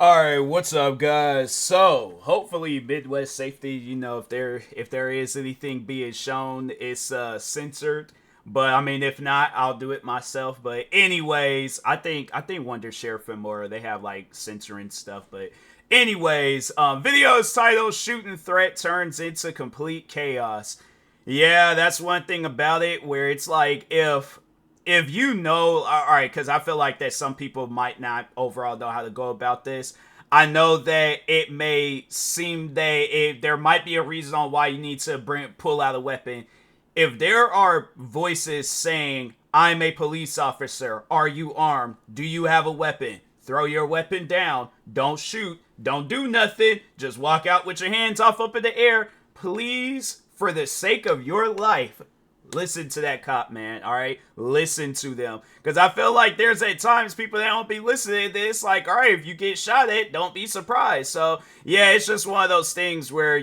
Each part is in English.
All right, what's up, guys? So, hopefully, Midwest Safety. If there is anything being shown, it's censored. But I mean, if not, I'll do it myself. But anyways, I think Wondershare Filmora they have like censoring stuff. But anyways, video is titled "Shooting Threat Turns into Complete Chaos." Yeah, that's one thing about it where it's like if you know, all right, because I feel like that some people might not overall know how to go about this. I know that it may seem that there might be a reason on why you need to pull out a weapon. If there are voices saying, "I'm a police officer. Are you armed? Do you have a weapon? Throw your weapon down. Don't shoot. Don't do nothing. Just walk out with your hands off up in the air." Please, for the sake of your life, listen to that cop, man. All right, listen to them, because I feel like there's at times people that don't be listening to this. Like, all right, if you get shot at, don't be surprised. So yeah, it's just one of those things where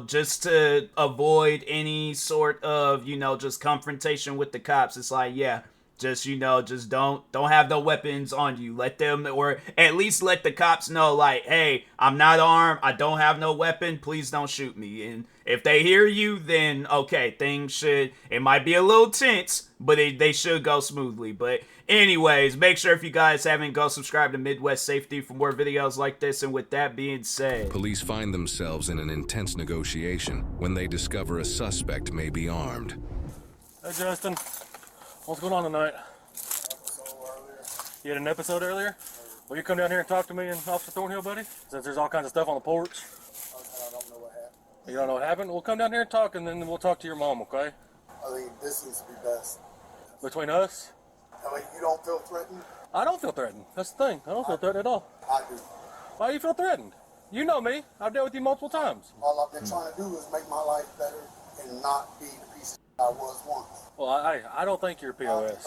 just to avoid any sort of just confrontation with the cops. It's like, yeah, just don't have no weapons on you. Let them, or at least let the cops know, like, hey, I'm not armed, I don't have no weapon, please don't shoot me. And if they hear you, then okay, it might be a little tense, but they should go smoothly. But anyways, make sure if you guys haven't, go subscribe to Midwest Safety for more videos like this. And with that being said, police find themselves in an intense negotiation when they discover a suspect may be armed. Hey Justin, what's going on tonight? You had an episode earlier? Will you come down here and talk to me and Officer Thornhill, buddy? Since there's all kinds of stuff on the porch. I don't know what happened. You don't know what happened? We'll come down here and talk, and then we'll talk to your mom, okay? I think this needs to be best. Between us? I mean, you don't feel threatened? I don't feel threatened. That's the thing. I don't feel threatened at all. I do. Why do you feel threatened? You know me. I've dealt with you multiple times. All I've been trying to do is make my life better and not be the piece of I was once. Well, I don't think you're a POS.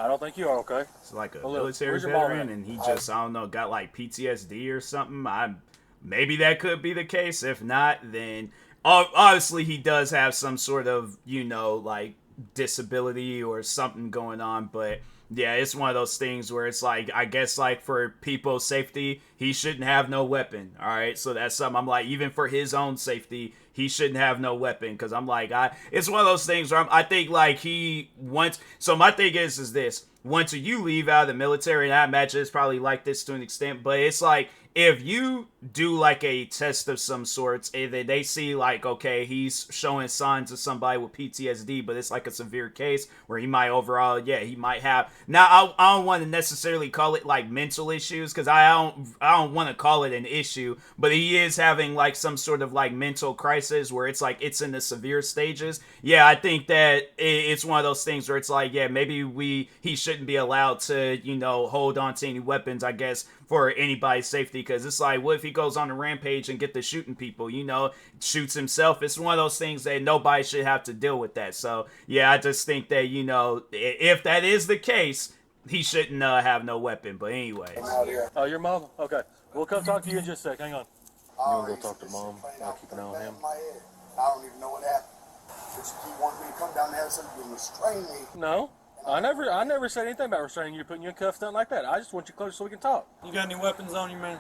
I don't think you are, okay? it's like a Well, look, military where's your mom veteran, at? and he just, I don't know, got like PTSD or something. Maybe that could be the case. If not, then obviously he does have some sort of like disability or something going on. But yeah, it's one of those things where it's like, I guess, like, for people's safety, he shouldn't have no weapon. All right, so that's something I'm like, even for his own safety, he shouldn't have no weapon. Because I'm like, it's one of those things where I think like he wants. So my thing is this: once you leave out of the military, and I imagine it's probably like this to an extent, but it's like, if you do like a test of some sorts and then they see like, okay, he's showing signs of somebody with PTSD, but it's like a severe case where he might overall, yeah, he might have. Now, I don't want to necessarily call it like mental issues, because I don't want to call it an issue, but he is having like some sort of like mental crisis where it's like it's in the severe stages. Yeah, I think that it's one of those things where it's like, yeah, maybe he shouldn't be allowed to hold on to any weapons, I guess, for anybody's safety. Because it's like, what if he goes on a rampage and get to shooting people, shoots himself? It's one of those things that nobody should have to deal with that. So yeah, I just think that if that is the case, he shouldn't have no weapon. But anyways, Oh, your mom? Okay. We'll come talk to you in just a sec. Hang on. I You wanna go already talk to see Mom? shit playing I'll out keep an eye on back him. of my head. I don't even know what happened. But you keep wanting me to come down there and say you restrain me. No. I never said anything about restraining you, putting you in cuffs, nothing like that. I just want you close so we can talk. You got any weapons on you, man?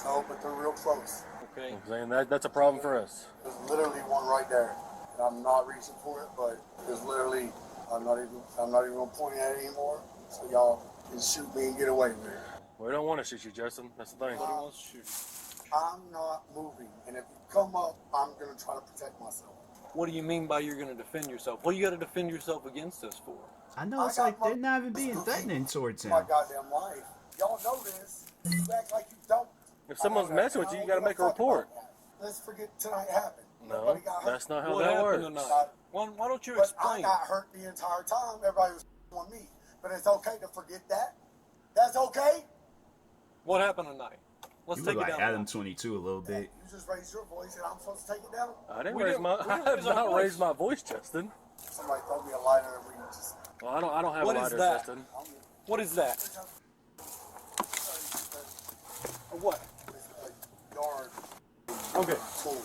No, but they're real close. Okay. I'm saying that's a problem for us. There's literally one right there. And I'm not reaching for it, but there's literally, I'm not even gonna point at it anymore. So y'all can shoot me and get away with it. We don't want to shoot you, Justin. That's the thing. Nobody wants to shoot you. I'm not moving, and if you come up, I'm gonna try to protect myself. What do you mean by you're going to defend yourself? What do you got to defend yourself against us for? I know it's like they're not even being threatening towards him. My goddamn life. Y'all know this. You act like you don't. If someone's messing with you, you got to make a report. Let's forget tonight happened. No, Nobody got hurt. that's not how What that happened works. tonight? Why don't you But I explain? got hurt the entire time. Everybody was on me. But it's okay to forget that. That's okay. What happened tonight? Let's You take look it like down. Adam 22 a little bit. You just raised your voice, and I'm supposed to take it down. I didn't We raise didn't- my. we I didn't have raise our not voice. raised my voice, Justin. Somebody throw me a lighter, and we just. Well, I don't have What a is lighter, that? Justin. What is that? What? Yard. Okay. Cool.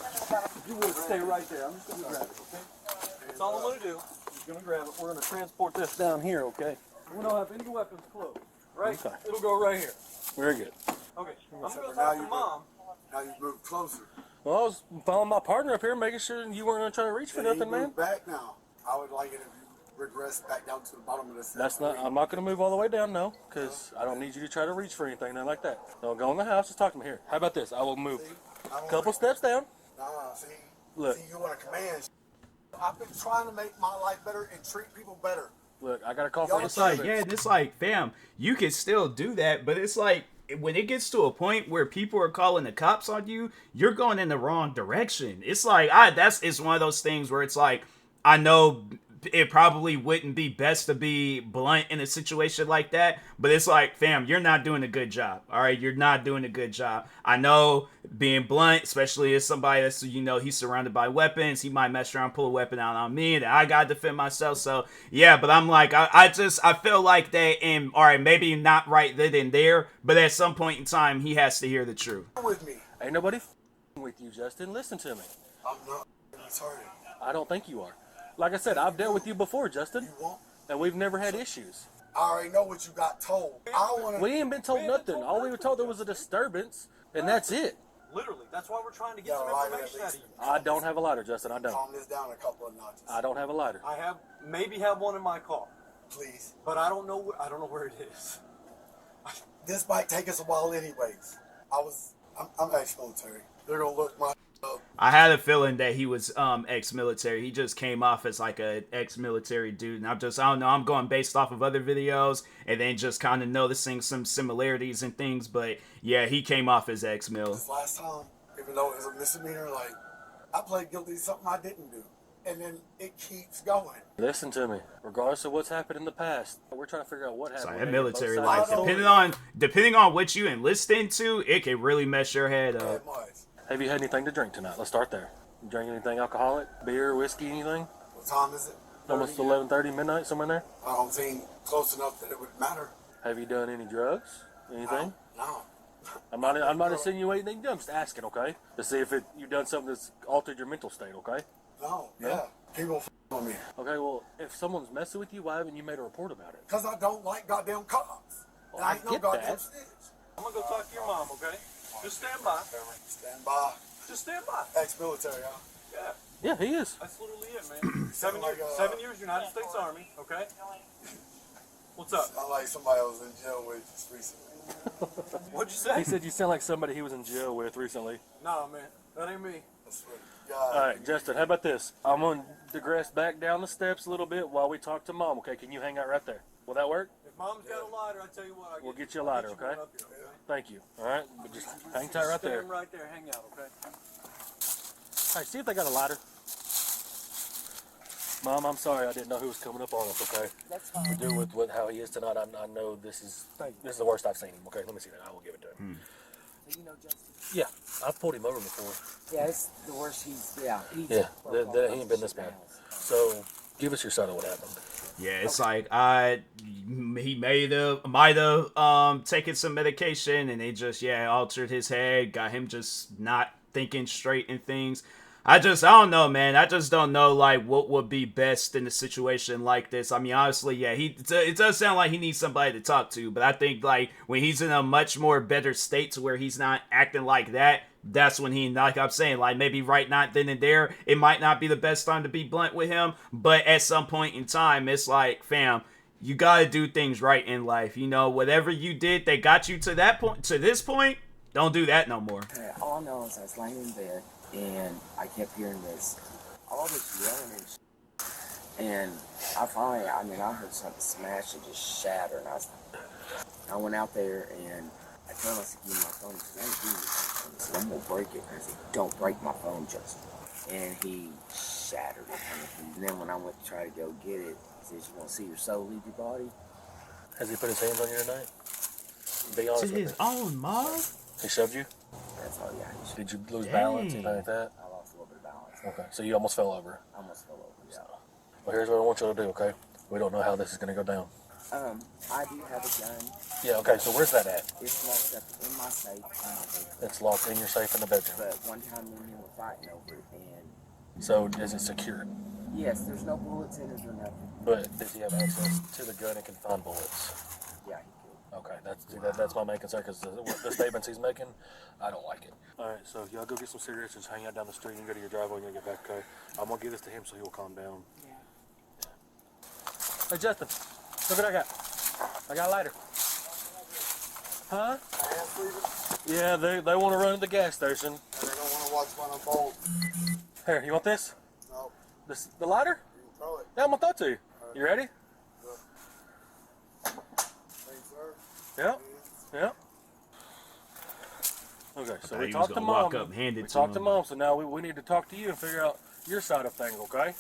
You would stay right there. I'm just going to grab it, okay? That's all I'm going to do. I'm just going to grab it. We're going to transport this down here, okay? We don't have any weapons close, right? Okay. It'll go right here. Very good. Okay, I'm gonna go Now talk to you Mom. Now you move closer. Well, I was following my partner up here, making sure you weren't gonna try to reach for And nothing, you man. move back now. I would like it if you regress back down to the bottom of the step. That's not. I'm not gonna move all the way down, no, because I don't need you to try to reach for anything, nothing like that. Don't go in the house. Just talk to me here. How about this? I will move a couple steps down. Nah, see, Look. see, you want to command. I've been trying to make my life better and treat people better. Look, I got a call for It's like, yeah, and it's like, fam, you can still do that, but it's like when it gets to a point where people are calling the cops on you, you're going in the wrong direction. It's like it's one of those things where it's like, I know it probably wouldn't be best to be blunt in a situation like that, but it's like, fam, you're not doing a good job. All right, you're not doing a good job. I know being blunt, especially as somebody that's, he's surrounded by weapons, he might mess around, pull a weapon out on me, and I gotta defend myself. So yeah, but I'm like, I feel like that, and all right, maybe not right then and there, but at some point in time, he has to hear the truth. With me. Ain't nobody with you, Justin. Listen to me. I'm not sorry. I don't think you are. Like I said, I've dealt with you before, Justin, You won't. and we've never had issues. I already know what you got told. I want to. We ain't been told nothing. All we were told there was a disturbance, and that's it. Literally, that's why we're trying to get Yeah, some right, information at out of least. you. I don't have a lighter, Justin. I don't. Calm this down a couple of notches. I don't have a lighter. I maybe have one in my car, Please. but I don't know where it is. This might take us a while, anyways. I'm ex-military. They're gonna look my up. I had a feeling that he was ex-military. He just came off as like a ex-military dude, and I don't know. I'm going based off of other videos and then just kind of noticing some similarities and things. But yeah, he came off as ex-mil. This last time, even though it was a misdemeanor, like I pled guilty to something I didn't do, and then it keeps going. Listen to me. Regardless of what's happened in the past, we're trying to figure out what happened. So We're that gonna get both military sides life, of the story. depending on what you enlist into, it can really mess your head up. That much. Have you had anything to drink tonight? Let's start there. You drink anything alcoholic? Beer, whiskey, anything? What time is it? Almost 11:30 midnight, somewhere in there? I don't think close enough that it would matter. Have you done any drugs? Anything? No. I'm not insinuating anything. I'm just asking, okay? To see if you've done something that's altered your mental state, okay? No. Yeah. People on me. Okay, well, if someone's messing with you, why haven't you made a report about it? Because I don't like goddamn cops. Well, And I I ain't no get goddamn that. snitch. I'm gonna go talk to your mom, okay? Just stand by. Stand by. Just stand by. Ex-military, huh? Yeah, Yeah, he is. that's literally it, man. 7 like, years, 7 years, United States Army, okay? What's up? Not like somebody I was in jail with just recently. What'd you say? He said you sound like somebody he was in jail with recently. Nah, man, that ain't me. I swear to God. All right, Justin, how about this? I'm going to digress back down the steps a little bit while we talk to Mom, okay? Can you hang out right there? Will that work? If mom's got a lighter, I tell you what, We'll get you a lighter, one okay? up here, okay? Thank you. All right? But just hang tight right there. Stand right there, hang out, okay? Hey, see if they got a lighter. Mom, I'm sorry. I didn't know who was coming up on us, okay? That's fine. To do with how he is tonight, I know this is the worst I've seen him, okay? Let me see that. I will give it to him. You know Justin? Yeah, I've pulled him over before. Yeah, it's the worst he's, Yeah, broke all he ain't been this bad. So, give us your son of what happened. Yeah, it's like he might have taken some medication and they just altered his head, got him just not thinking straight and things. I don't know, man. I just don't know like what would be best in a situation like this. I mean, honestly, it does sound like he needs somebody to talk to, but I think like when he's in a much more better state to where he's not acting like that, that's when he, like I'm saying, like maybe right not then and there, it might not be the best time to be blunt with him, but at some point in time, it's like, fam, you gotta do things right in life. You know, whatever you did, they got you to that point, to this point, don't do that no more. All I know is I was laying in bed and I kept hearing all this yelling and and I heard something smash and just shatter, and I went out there and I told him, I said, give me my phone. He said, I ain't giving you my phone. I said, I'm gonna break it. I said, don't break my phone, Justin. And he shattered it. And then when I went to try to go get it, he says, you want to see your soul leave your body? Has he put his hands on you tonight? Be honest To with his me. own mom? He shoved you? That's all, yeah. He Did you lose Dang. balance, anything like that? I lost a little bit of balance. Okay, so you almost fell over. I almost fell over, yeah. Well, here's what I want you to do, okay? We don't know how this is going to go down. I do have a gun. Yeah, okay, so where's that at? It's locked up in my safe in my bedroom. It's locked in your safe in the bedroom. But one time me and him were fighting over it, and So is it secured? yes, there's no bullets in it or nothing. But does he have access to the gun and can find bullets? Yeah, he could. Okay, that's my main concern because the statements he's making, I don't like it. All right, so y'all go get some cigarettes and just hang out down the street and go to your driveway and you'll get back, okay? I'm gonna give this to him so he'll calm down. Yeah. Hey, Justin, look what I got. I got a lighter. Huh? Yeah, they want to run to the gas station. And they don't want to watch one unfold. Here, you want this? No. The lighter? You can throw it. Yeah, I'm gonna throw it to you. You ready? Thanks, sir. Yeah. Yeah. Okay, so we was talked to gonna Mom. walk up, hand it We to talked to him. Mom, so now we need to talk to you and figure out your side of things, okay?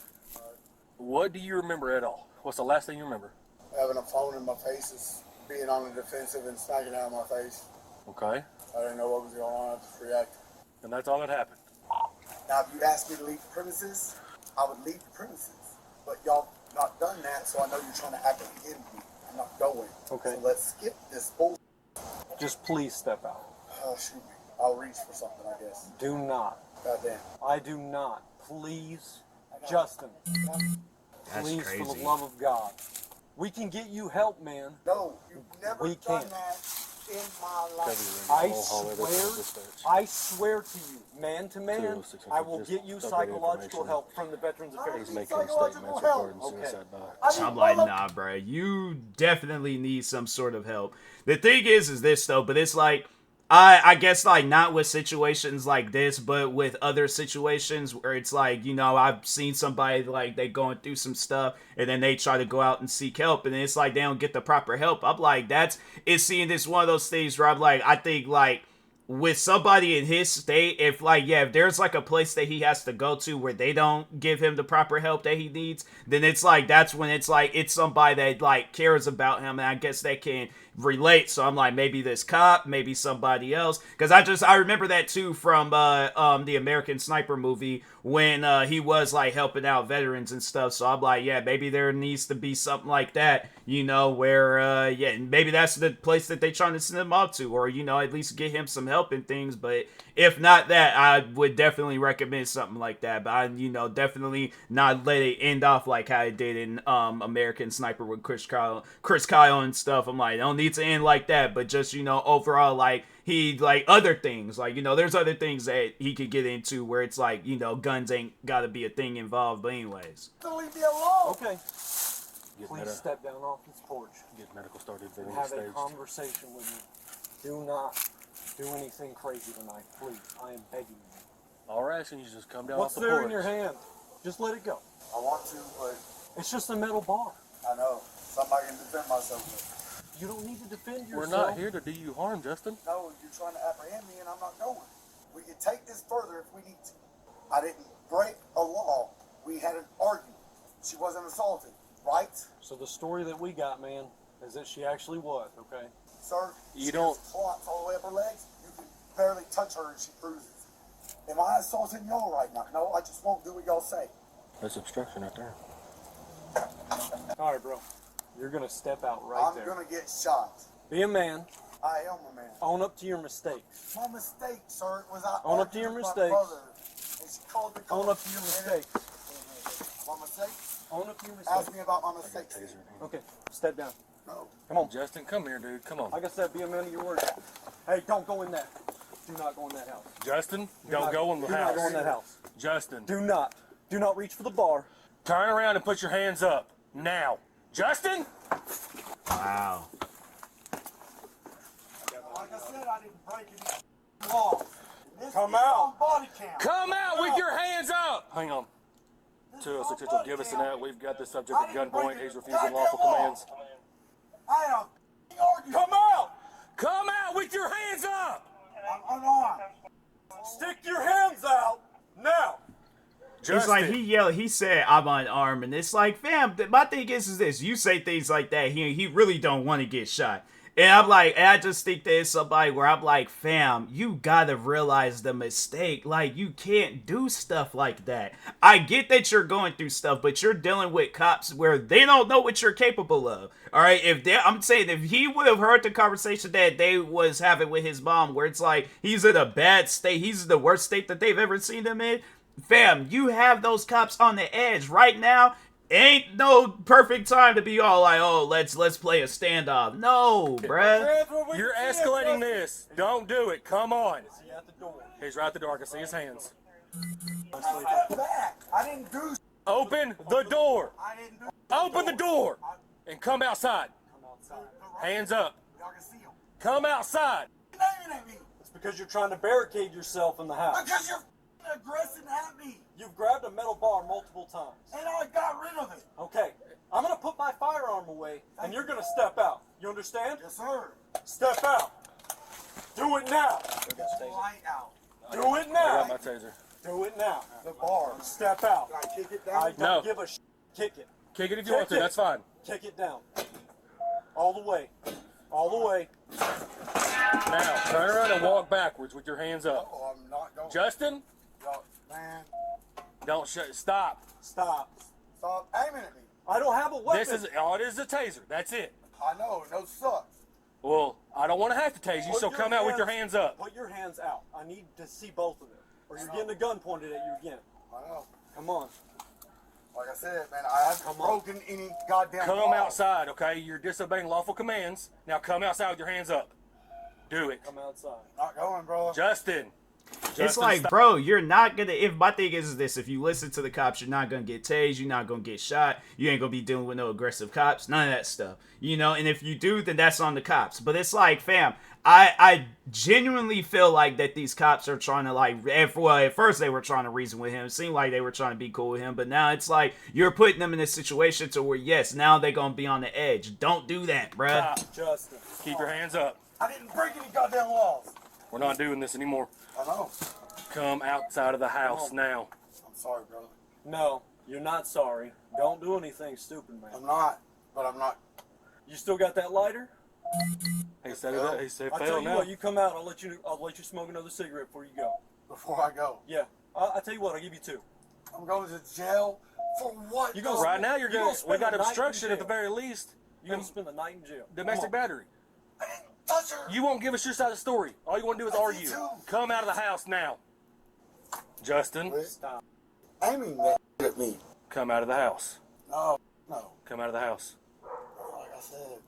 What do you remember at all? What's the last thing you remember? Having a phone in my face is being on the defensive and smacking it out of my face. Okay. I didn't know what was going on. I just reacted. And that's all that happened. Now, if you asked me to leave the premises, I would leave the premises. But y'all not done that, so I know you're trying to apprehend me. I'm not going. Okay. So let's skip this bull. Just please step out. Shoot me. I'll reach for something, I guess. Do not. Goddamn. I do not. Please, Justin. That's Please, crazy. for the love of God. We can get you help, man. No, you've never We done can't. that in my life. I swear to you, man to man, I will get you psychological help from the Veterans Affairs. He's making statements regarding Okay. suicide by. I'm like, nah, bro. You definitely need some sort of help. The thing is this though, but it's like, I guess like not with situations like this, but with other situations where it's like, you know, I've seen somebody like they going through some stuff and then they try to go out and seek help and it's like they don't get the proper help. I'm like, it's seeing this one of those things where I'm like, I think like with somebody in his state, if like, yeah, if there's like a place that he has to go to where they don't give him the proper help that he needs, then it's like, that's when it's like, it's somebody that like cares about him and I guess they can relate. So I'm like, maybe this cop, maybe somebody else, because I remember that too from the American Sniper movie when he was like helping out veterans and stuff. So I'm like, yeah, maybe there needs to be something like that, you know, where yeah, maybe that's the place that they trying to send him off to, or you know, at least get him some help and things. But if not that, I would definitely recommend something like that. But I, you know, definitely not let it end off like how it did in American Sniper with Chris Kyle and stuff. I'm like, don't need to end like that, but just, you know, overall, like he like other things, like, you know, there's other things that he could get into where it's like, you know, guns ain't gotta be a thing involved. But anyways, Leave me alone. Okay. Please step down off this porch Get medical started. and have a conversation with me. Do not do anything crazy tonight, please. I am begging you. All right, so you just come down What's off the there porch. in your hand? Just let it go. I want to, but It's just a metal bar. I know. Somebody can defend myself with. You don't need to defend We're yourself. not here to do you harm, Justin. No, you're trying to apprehend me and I'm not going. We can take this further if we need to. I didn't break a law. We had an argument. She wasn't assaulted, right? So the story that we got, man, is that she actually was, okay? Sir, You she don't- has clots all the way up her legs. You can barely touch her and she bruises. Am I assaulting y'all right now? No, I just won't do what y'all say. That's obstruction right there. All right, bro. You're going to step out right I'm there. gonna get shot. Be a man. I am a man. Own up to your mistakes. My mistake, sir, was I Own up to argued your with my mistakes. brother, and she called the Own up to your cops. mistakes. My mistakes? Own up to your Ask mistakes. me about my mistakes. Okay, step down. No. Come on. Justin, come here, dude. Come on. Like I said, be a man of your word. Hey, don't go in that. Do not go in that house. Justin, Do don't not- go in the do house. not go in that house. Justin, Do not. Do not reach for the bar. turn around and put your hands up. Now. Justin? wow. Like I said, I didn't break any laws. This Come is out. on body cam. Come out with your hands up! Hang on. 206 will give us an out. We've got the subject at gunpoint. He's refusing lawful commands. I am arguing. Come out! Come out with your hands up! I'm unarmed. Stick your hands out now! It's like he said, I'm unarmed, and it's like, fam, my thing is this, you say things like that, he really don't want to get shot. And I'm like, and I just think there's somebody where I'm like, fam, you gotta realize the mistake. Like, you can't do stuff like that. I get that you're going through stuff, but you're dealing with cops where they don't know what you're capable of. All right, I'm saying if he would have heard the conversation that they was having with his mom, where it's like he's in a bad state, he's in the worst state that they've ever seen him in. Fam, you have those cops on the edge right now. Ain't no perfect time to be all like, oh, let's play a standoff. No, bruh. You're escalating this. Don't do it. Come on. Is he at the door? He's right at the door. I can see his hands. I didn't do. Open the door. I didn't do. Open the door and come outside. Come outside. Hands up. Y'all can see him. Come outside. Aiming at me. It's because you're trying to barricade yourself in the house. Because you're aggressing at me, You've grabbed a metal bar multiple times. and I got rid of it. Okay, I'm gonna put my firearm away, and you're gonna step out. You understand? Yes, sir. Step out. Do it now. Light out. Do it I got now. my taser. Do it now. The bar. Step out. Can I kick it I down? don't No. give a Kick it. Kick it if you want to. That's fine. Kick it down. All the way. All the way. Now, turn around and walk backwards with your hands up. Oh, I'm not going. Justin, Y'all, man, don't stop. Stop. stop aiming at me. I don't have a weapon. This is all it is, a taser. That's it. I know. No sucks. Well, I don't want to have to tase you, Put so your come out with your hands up. Put your hands out. I need to see both of them. Or you're getting a gun pointed at you again. I know. Come on. Like I said, man, I haven't broken any goddamn Come law. outside, okay? You're disobeying lawful commands. Now come outside with your hands up. Do it. Come outside. Not going, bro. Justin. It's Justin, like, stop. bro, you're not gonna. If my thing is this, if you listen to the cops, you're not gonna get tased. You're not gonna get shot. You ain't gonna be dealing with no aggressive cops. None of that stuff, you know. And if you do, then that's on the cops. But it's like, fam, I genuinely feel like that these cops are trying to like. At first they were trying to reason with him. It seemed like they were trying to be cool with him. But now it's like you're putting them in a situation to where yes, now they're gonna be on the edge. Don't do that, bruh. Stop. Justin. Keep your hands up. I didn't break any goddamn laws. We're not doing this anymore. I know. Come outside of the house now. I'm sorry, brother. No, you're not sorry. Don't do anything stupid, man. I'm not. But I'm not. You still got that lighter? He said it. He said I'll tell fail you now. what, you come out, I'll let you smoke another cigarette before you go. Before I go, Yeah. I'll tell you what, I'll give you two. I'm going to jail for what? You gonna Right now, you're You going. gonna We spend got the night in obstruction at the jail. very least. You're gonna spend the night in jail. Domestic Come on. battery. I didn't touch her. You won't give us your side of the story. All you want to do is I did argue. too. Come out of the house now. Justin, Stop. Aiming that at me. come out of the house. No, no. Come out of the house. Like I said,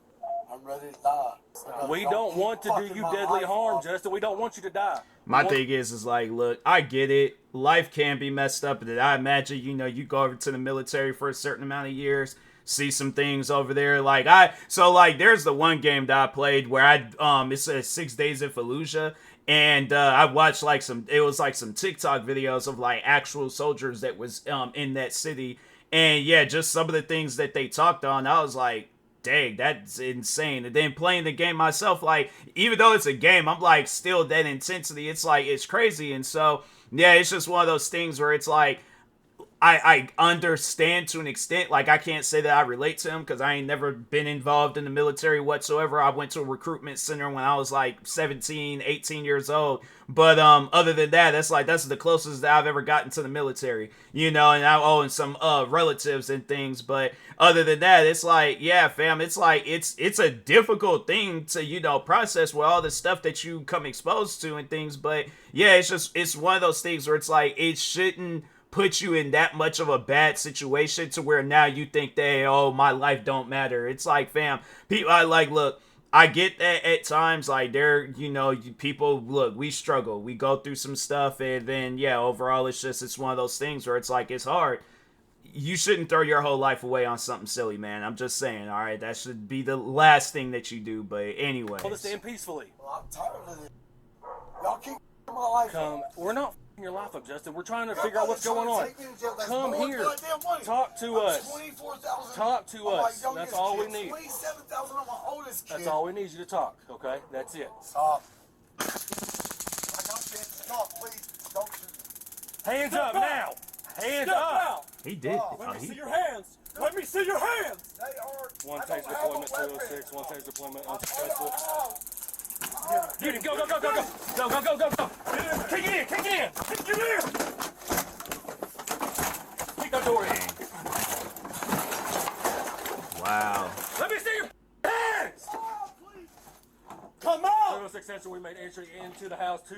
I'm ready to die. We don't want to do you deadly harm, Justin. We don't want you to die. My We want- thing is like, look, I get it. Life can be messed up, and I imagine, you know, you go over to the military for a certain amount of years, see some things over there. There's the one game that I played where it says 6 Days in Fallujah, and I watched some TikTok videos of like actual soldiers that was in that city, and yeah, just some of the things that they talked on, I was like, dang, that's insane. And then playing the game myself, like, even though it's a game, I'm like, still that intensity, it's like, it's crazy. And so, yeah, it's just one of those things where it's like, I understand to an extent. Like, I can't say that I relate to him because I ain't never been involved in the military whatsoever. I went to a recruitment center when I was like 17, 18 years old. But other than that, that's the closest that I've ever gotten to the military, you know, and some relatives and things. But other than that, it's like, yeah, fam, it's like it's a difficult thing to, you know, process with all the stuff that you come exposed to and things. But yeah, it's one of those things where it's like it shouldn't put you in that much of a bad situation to where now you think that, oh, my life don't matter. It's like, fam, people, look, I get that at times, like, people, look, we struggle, we go through some stuff, and then, yeah, overall, it's one of those things where it's like, it's hard. You shouldn't throw your whole life away on something silly, man. I'm just saying, all right, that should be the last thing that you do, but anyway. Well, let's end peacefully. Well, I'm tired of this. Y'all keep my life. We're not f***ing your life up, Justin. We're trying to figure out what's going on. Come here. Talk to us. Talk to us. That's all we need. $27,000 on my oldest kid. That's all we need you to talk, okay? That's it. Stop. I got you. Stop, please. Don't shoot me. Hands up now. Hands Step up. out. He did. Let me see your hands. Let me see your hands. They are. One I don't taser have a deployment, weapon. 206. One taser deployment, I unsuccessful. don't have. Get him. Go, go, go, go, go. Go, go, go, go, go. Kick it in. Kick it in. Kick it in. Kick that door in. Wow. Let me see your hands. Come out. 206 Central, we made entry into the house to...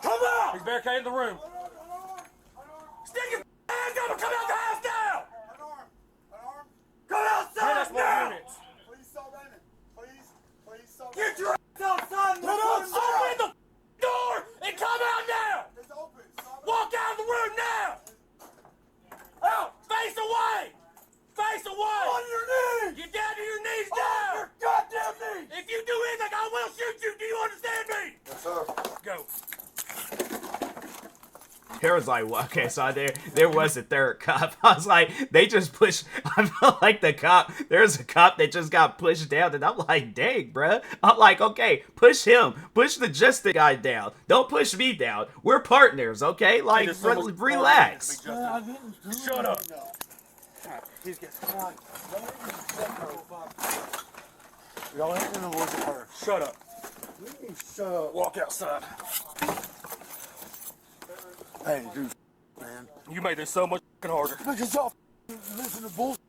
Come out. He's barricaded the room. Stick your hands up and come out the house now. understand me? Yes, sir. Go. Harold's like, well, okay, so there was a third cop. I was like, they just pushed. I felt like there's a cop that just got pushed down, and I'm like, dang, bruh. I'm like, okay, push him, push the justice guy down. Don't push me down. We're partners, okay? Like, relax. Shut up. He's getting Y'all ain't gonna look at her. Shut up. Shut up. Walk outside. Hey, dude, man. You made this so much harder. Because y'all listen to bullshit.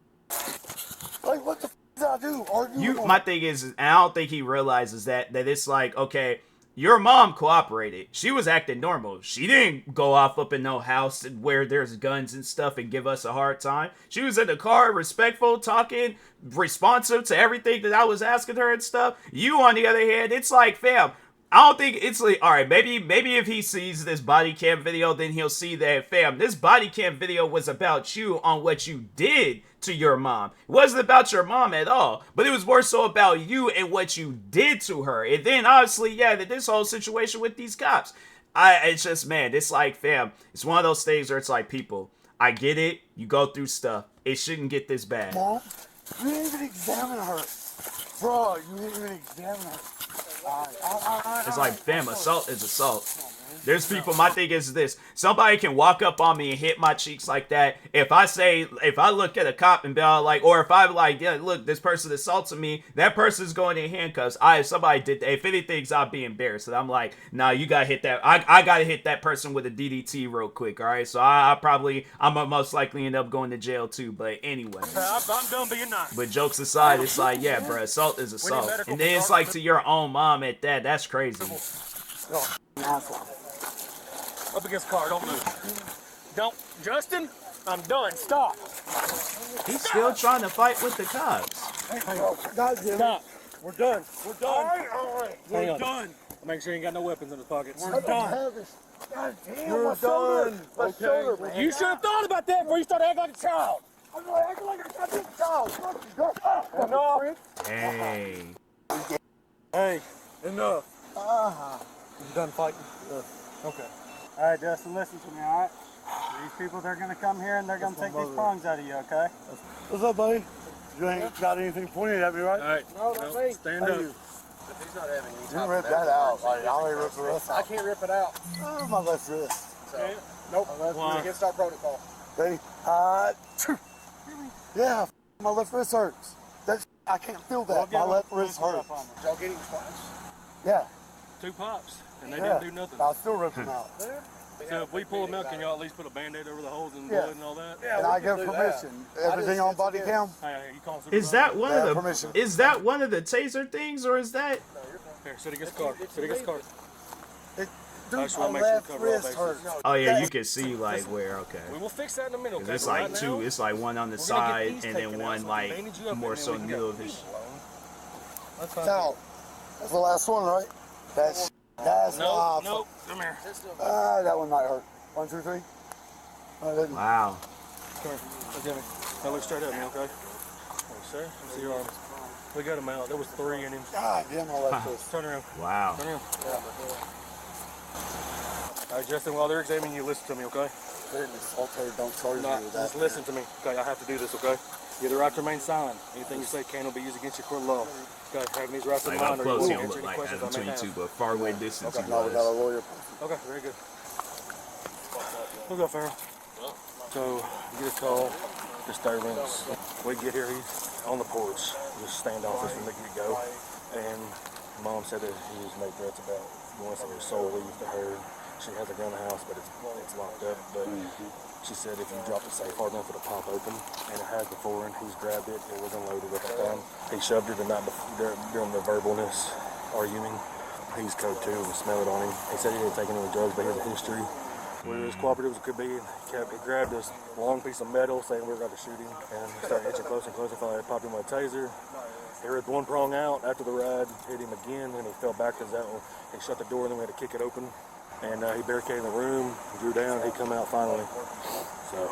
Like, what the did I do? Argue My thing is, and I don't think he realizes that it's like, okay, your mom cooperated. She was acting normal. She didn't go off up in no house where there's guns and stuff and give us a hard time. She was in the car, respectful, talking, responsive to everything that I was asking her and stuff. You, on the other hand, it's like, fam, I don't think it's like, all right, maybe if he sees this body cam video, then he'll see that, fam, this body cam video was about you on what you did to your mom. It wasn't about your mom at all, but it was more so about you and what you did to her. And then obviously, yeah, this whole situation with these cops. It's just, man, it's like, fam, it's one of those things where it's like, people, I get it. You go through stuff. It shouldn't get this bad. Mom, you didn't even examine her. Bro, you didn't even examine her. It's like, fam, assault is assault. There's people, my thing is this. Somebody can walk up on me and hit my cheeks like that. If I look at a cop and be all like, or if I'm like, yeah, look, this person assaulted me, that person's going in handcuffs. If somebody did that, if anything, I'll be embarrassed. And I'm like, nah, you gotta hit that. I gotta hit that person with a DDT real quick, all right? So I'm gonna most likely end up going to jail too. But anyway. I'm done being nice. But jokes aside, it's like, yeah, bro, assault is assault. And then it's like to your own mom at that. That's crazy. Up against the car, don't move. Don't. Justin, I'm done. Stop. He's still trying to fight with the cops. Stop. We're done. We're done. All right. We're done. Make sure you ain't got no weapons in his pockets. We're done. God damn, You're done. Okay. You should have thought about that before you started acting like a child. I'm not acting like a goddamn child. Enough. Hey. Hey, enough. You done fighting? Okay. All right, Justin, listen to me, all right? These people, they're going to come here and they're going to take these prongs out of you, okay? What's up, buddy? You ain't got anything pointed at me, right? All right. No, not me. Stand up. He's not having any You rip that out. Like, I already ripped the rest I out. can't rip it out. Oh, my left wrist. Nope. Why? It's against our protocol. Ready? Yeah, my left wrist hurts. I can't feel that. My left wrist hurts. Did y'all get him twice? Yeah, 2 pops, and they yeah. didn't do nothing. I'll still rip them out. So if we pull them out, can y'all at least put a Band-Aid over the holes and Yeah. blood and all that? And I give permission. Everything on body cam? Hey, you call Is that one Yeah, of the permission. is that one of the taser things, or is that? Here, sit against the car. Sit against the car. Dude, I just my wanna make sure we left cover all wrist bases. hurts. Oh yeah, you can see like where. Okay. We will fix that in a minute, okay? It's But like right two. now, It's like one on the we're gonna side get these and then taken out one so we like bandage you up more and so then in we the can middle go. of his. That's fine. Now, that's the last one, right? That's No, my no, come here. that one might hurt. 1, 2, 3. Oh, it didn't. Wow. Come here. Look at me. Now look straight at me, okay? Hey, sir, let me see your arms. We got him out. There was 3 in him. God damn, my left wrist. Turn around. Wow. Turn around. All right, Justin, while they're examining you, listen to me, okay? Okay, don't charge me No, with that. just listen to me. Okay, I have to do this, okay? You have the right to remain silent. Anything you say can or be used against you in court of law. Okay, having these rights in Like mind, up or you close, will you don't answer look any like questions Adam I may 22, have. but far away distance he No, we got a was. lawyer. Okay, very good. We'll go, Farrell. So, you get a call, disturbance. We get here, he's on the porch, just standoffish from the get-go. And Mom said that he was made threats about going some soul leave to her. She has a gun in the house, but it's locked up. But she said if you drop the safe hard enough, it'll pop open. And it has before, and he's grabbed it. It was unloaded at the time. He shoved it the night before, during the verbalness arguing. He's code 2, and smell it on him. He said he didn't take any drugs, but he has a history. We're as cooperative as it could be. He grabbed this long piece of metal, saying we were going to shoot him, and he started inching closer and closer. Finally, I popped him with a taser. He ripped one prong out after the ride, hit him again, and he fell backwards out. He shut the door, and then we had to kick it open. And he barricaded the room, drew down, he come out finally. So,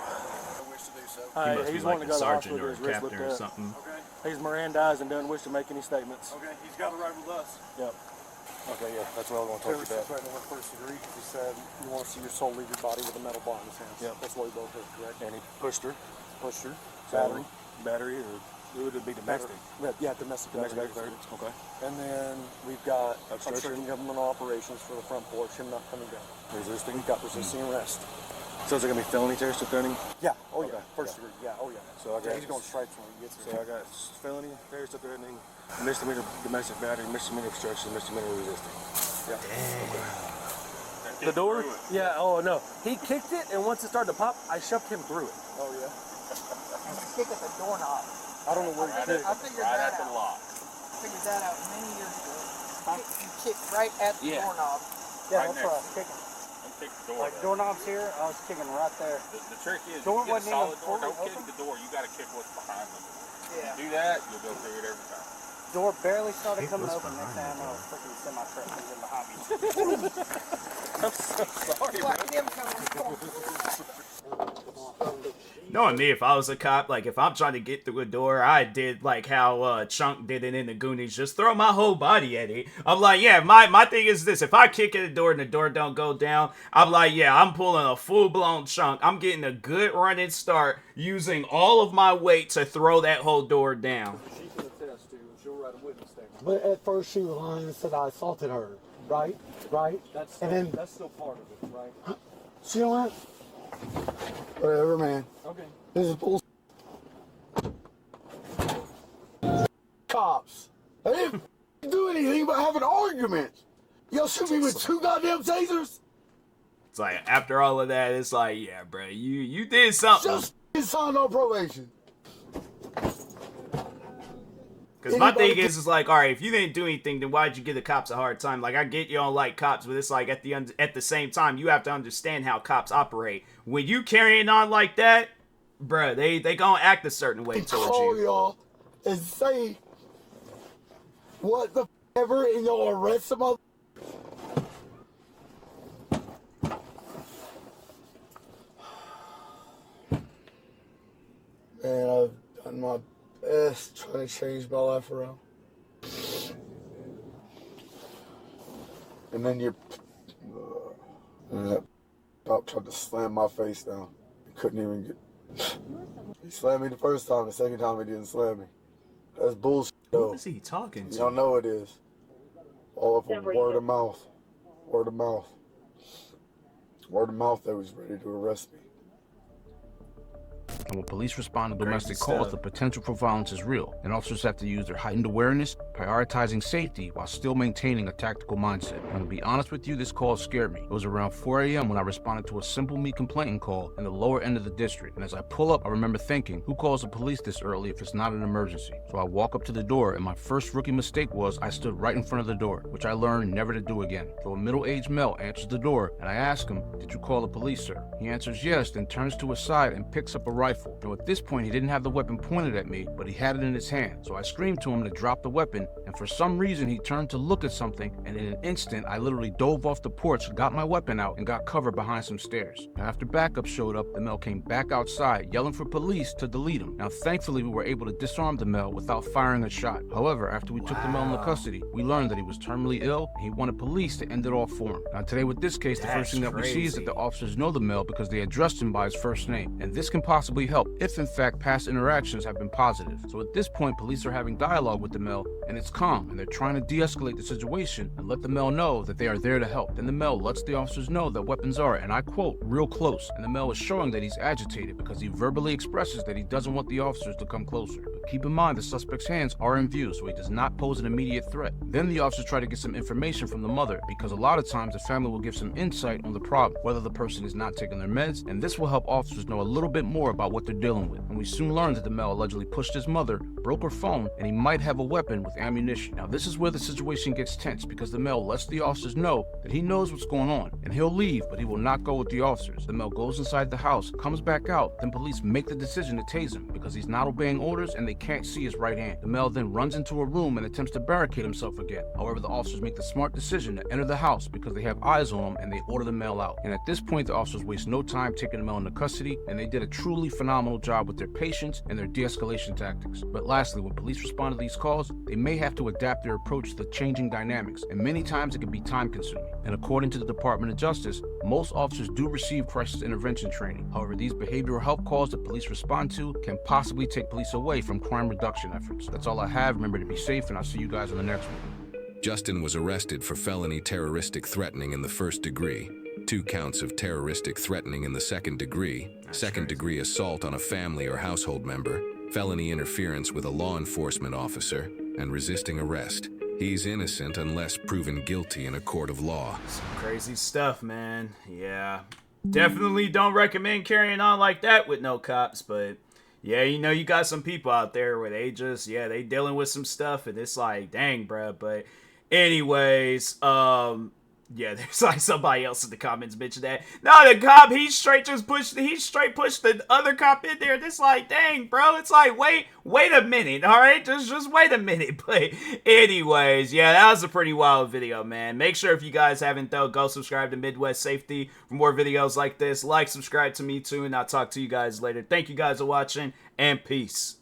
He must be he's like wanting a to go to the sergeant hospital or with a his wrist captain looked or up. something. He's Mirandized and doesn't wish to make any statements. Okay, he's got to ride with us. Yep. Okay, yeah, that's what I was going to talk to you Terrorist about. threatening with first degree. He said you want to see your soul leave your body with a metal bar in his hands. Yeah. That's what we both heard, correct? And he pushed her. Pushed her. So, battery, or it would be domestic. Yeah, domestic battery. Okay. And then we've got Obstruction. obstructing governmental operations for the front porch, him not coming down. Resisting. We've got resisting arrest. So is it going to be felony terrorist threatening? Yeah, oh yeah, Okay, first yeah. degree, yeah, oh yeah. So I got- he's going stripes when he gets So here. I got felony terrorist threatening, misdemeanor domestic battery, misdemeanor obstruction, misdemeanor resisting. Yeah. The door? Yeah, oh no. He kicked it, and once it started to pop, I shoved him through it. Oh yeah. Kick at the doorknob. I don't know where he kicked. I figured that out. Figured that out many years ago. You kick right at the doorknob. Yeah, that's what I was kicking. Kick the door. Like doorknobs here, I was kicking right there. The trick is, Door if you get a wasn't solid even door, don't fully kick open? the door. You got to kick what's behind the door. Yeah. If you do that, you'll go through it every time. Door barely started It coming was open. Next behind time I the was freaking semi-truck was in behind me. Look at him coming. Knowing me, if I was a cop, like if I'm trying to get through a door, I did like how Chunk did it in the Goonies, just throw my whole body at it. I'm like, yeah, my thing is this: if I kick at the door and the door don't go down, I'm like, yeah, I'm pulling a full-blown Chunk. I'm getting a good running start, using all of my weight to throw that whole door down. She can attest to, and she'll write a witness statement. But at first she was lying and said I assaulted her, right? Right? That's And then that's still part of it, right? she don't have. Whatever, man. Okay. This is bullshit. Cops. They didn't do anything but have an argument. Y'all shoot me with 2 goddamn tasers? It's like after all of that, it's like, yeah, bro, you did something. Just signed on probation. Because my thing is like, all right, if you didn't do anything, then why'd you give the cops a hard time? Like, I get you don't like cops, but it's like at the same time, you have to understand how cops operate. When you carrying on like that, bruh, they gonna act a certain way towards Call you. y'all and say what the ever, and y'all arrest some other. Man, I've done my best trying to change my life around. And then you and that cop tried to slam my face down. He couldn't even get. He slammed me the first time. The second time he didn't slam me. That's bullshit. Who Though. is he talking You to? don't know it is. All of them word of mouth. Word of mouth. Word of mouth. They was ready to arrest me. And when police respond to domestic Crazy calls, stuff. the potential for violence is real, and officers have to use their heightened awareness, prioritizing safety while still maintaining a tactical mindset. And to be honest with you, this call scared me. It was around 4 a.m. when I responded to a simple meat complaint call in the lower end of the district. And as I pull up, I remember thinking, who calls the police this early if it's not an emergency? So I walk up to the door, and my first rookie mistake was I stood right in front of the door, which I learned never to do again. So a middle-aged male answers the door, and I ask him, "Did you call the police, sir?" He answers yes, then turns to his side and picks up a rifle. Now at this point, he didn't have the weapon pointed at me, but he had it in his hand. So I screamed to him to drop the weapon, and for some reason he turned to look at something, and in an instant I literally dove off the porch, got my weapon out, and got cover behind some stairs. Now, after backup showed up, the male came back outside, yelling for police to delete him. Now thankfully we were able to disarm the male without firing a shot. However, after we took the male into custody, we learned that he was terminally ill, and he wanted police to end it all for him. Now today with this case, the first thing that we see is that the officers know the male because they addressed him by his first name, and this can possibly help if in fact past interactions have been positive. So at this point, police are having dialogue with the male, and it's calm, and they're trying to de-escalate the situation and let the male know that they are there to help. Then the male lets the officers know that weapons are, and I quote, real close, and the male is showing that he's agitated because he verbally expresses that he doesn't want the officers to come closer. But keep in mind the suspect's hands are in view, so he does not pose an immediate threat. Then the officers try to get some information from the mother, because a lot of times the family will give some insight on the problem, whether the person is not taking their meds, and this will help officers know a little bit more about what they're dealing with. And we soon learned that the male allegedly pushed his mother, broke her phone, and he might have a weapon with ammunition. Now this is where the situation gets tense, because the male lets the officers know that he knows what's going on, and he'll leave, but he will not go with the officers. The male goes inside the house, comes back out, then police make the decision to tase him, because he's not obeying orders and they they can't see his right hand. The male then runs into a room and attempts to barricade himself again. However, the officers make the smart decision to enter the house because they have eyes on him and they order the male out. And at this point, the officers waste no time taking the male into custody, and they did a truly phenomenal job with their patience and their de-escalation tactics. But lastly, when police respond to these calls, they may have to adapt their approach to the changing dynamics, and many times it can be time-consuming. And according to the Department of Justice, most officers do receive crisis intervention training. However, these behavioral health calls that police respond to can possibly take police away from crime reduction efforts. That's all I have. Remember to be safe, and I'll see you guys in the next one. Justin was arrested for felony terroristic threatening in the first degree, 2 counts of terroristic threatening in the second degree, second-degree assault on a family or household member, felony interference with a law enforcement officer, and resisting arrest. He's innocent unless proven guilty in a court of law. Some crazy stuff, man. Yeah. Definitely don't recommend carrying on like that with no cops, but yeah, you know, you got some people out there where they just, yeah, they dealing with some stuff, and it's like, dang, bruh. But anyways, yeah, there's like somebody else in the comments mentioned that. No, the cop, he straight pushed the other cop in there. It's like, dang, bro. It's like, wait a minute, all right? Just wait a minute. But anyways, yeah, that was a pretty wild video, man. Make sure if you guys haven't, though, go subscribe to Midwest Safety for more videos like this. Like, subscribe to me, too, and I'll talk to you guys later. Thank you guys for watching, and peace.